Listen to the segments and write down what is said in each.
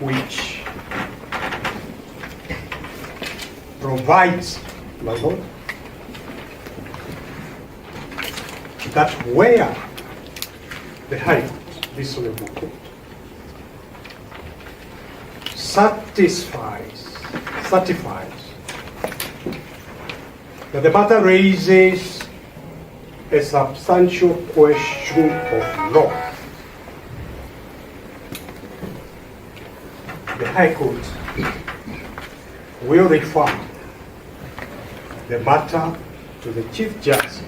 which provides, my Lord, that where the High Court, this honorable court, certifies that the matter raises a substantial question of law, the High Court will refer the matter to the Chief Justice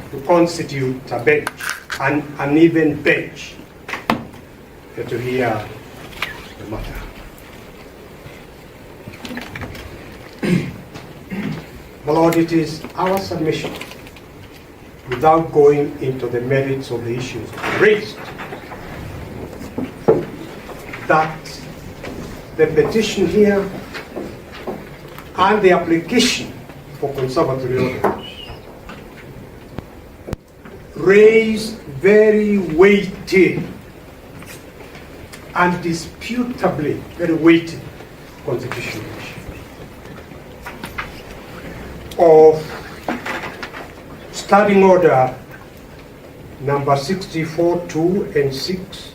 to constitute a bench, an even bench, to hear the matter. My Lord, it is our submission, without going into the merits of the issues raised, that the petition here and the application for conservatory orders raise very weighty and disputably very weighty constitutional issues of Standing Order number 64, 2 and 6,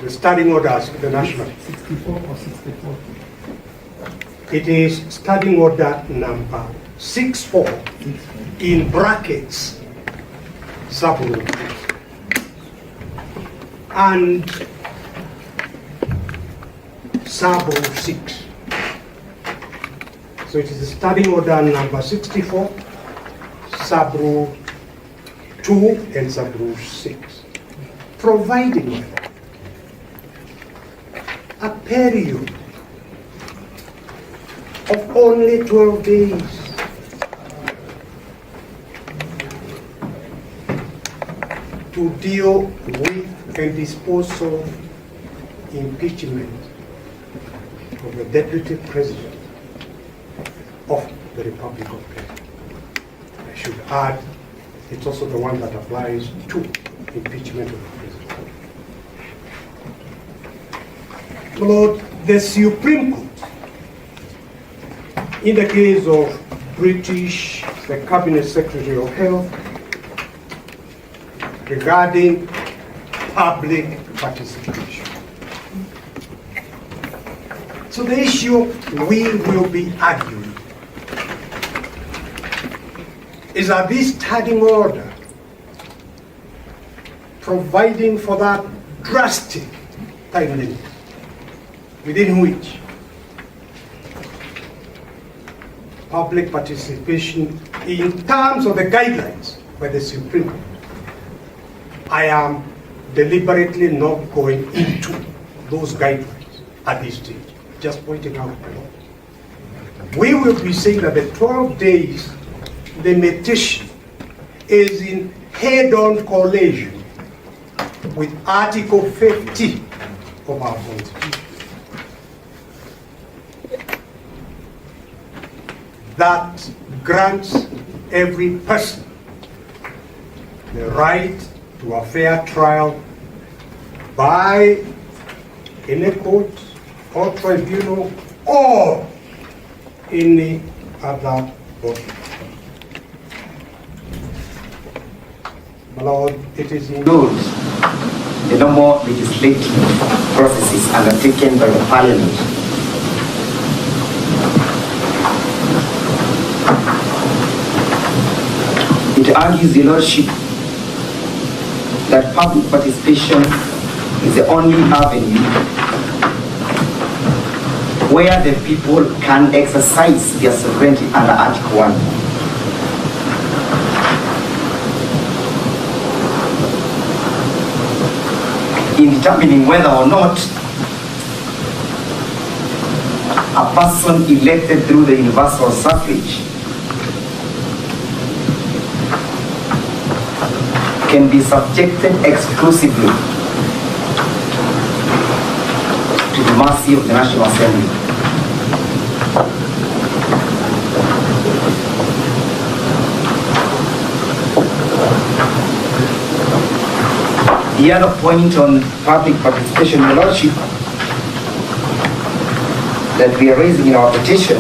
the Standing Orders of the National. 64 or 64? It is Standing Order number 64 in brackets, sub-rule, and sub-rule 6. So it is the Standing Order number 64, sub-rule 2 and sub-rule 6, providing a period of only 12 days to deal with and dispose of impeachment of the Deputy President of the Republic of Kenya. I should add, it's also the one that applies to impeachment of the President. Lord, the Supreme Court, in the case of the Cabinet Secretary of Health, regarding public participation. So the issue we will be arguing is that this Standing Order providing for that drastic time limit within which public participation in terms of the guidelines by the Supreme Court. I am deliberately not going into those guidelines at this stage, just pointing out. We will be saying that the 12 days limitation is in head-on collision with Article 50 of our Constitution. That grants every person the right to a fair trial by any court or tribunal or any other body. My Lord, it is in those the normal legislative processes undertaken by the Parliament. It argues, the Lordship, that public participation is the only avenue where the people can exercise their sovereignty under Article 1. In determining whether or not a person elected through the universal suffrage can be subjected exclusively to the mercy of the National Assembly. The other point on public participation, Your Lordship, that we are raising in our petition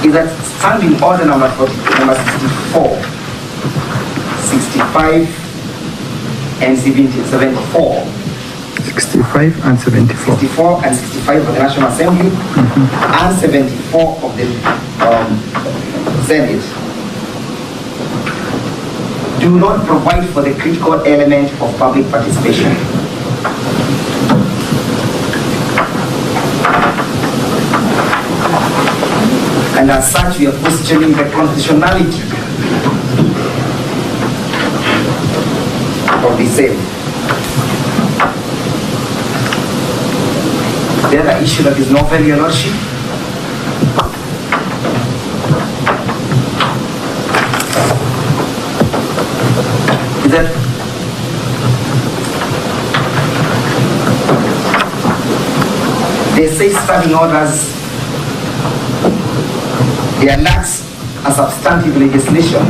is that standing order number 64, 65, and 74. 65 and 74. 64 and 65 of the National Assembly and 74 of the Senate do not provide for the critical element of public participation. And as such, we are questioning the constitutionality of the same. The other issue that is novel, Your Lordship, is that they say standing orders, they are not a substantive legislation,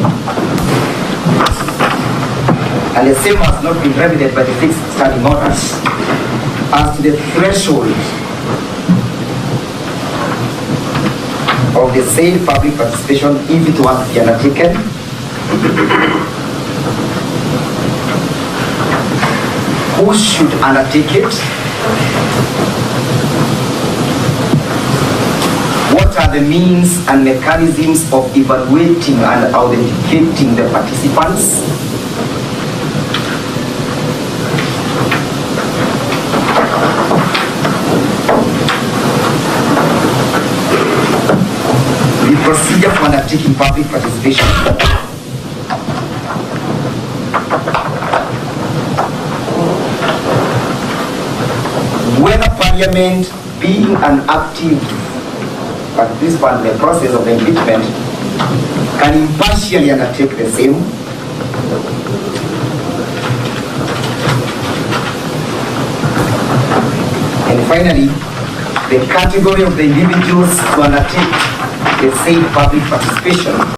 and the same has not been remedied by the fixed standing orders as to the threshold of the said public participation if it was to be undertaken. Who should undertake it? What are the means and mechanisms of evaluating and authenticating the participants? The procedure for undertaking public participation. Whether Parliament, being an active participant in the process of impeachment, can impartially undertake the same. And finally, the category of the individuals to undertake the same public participation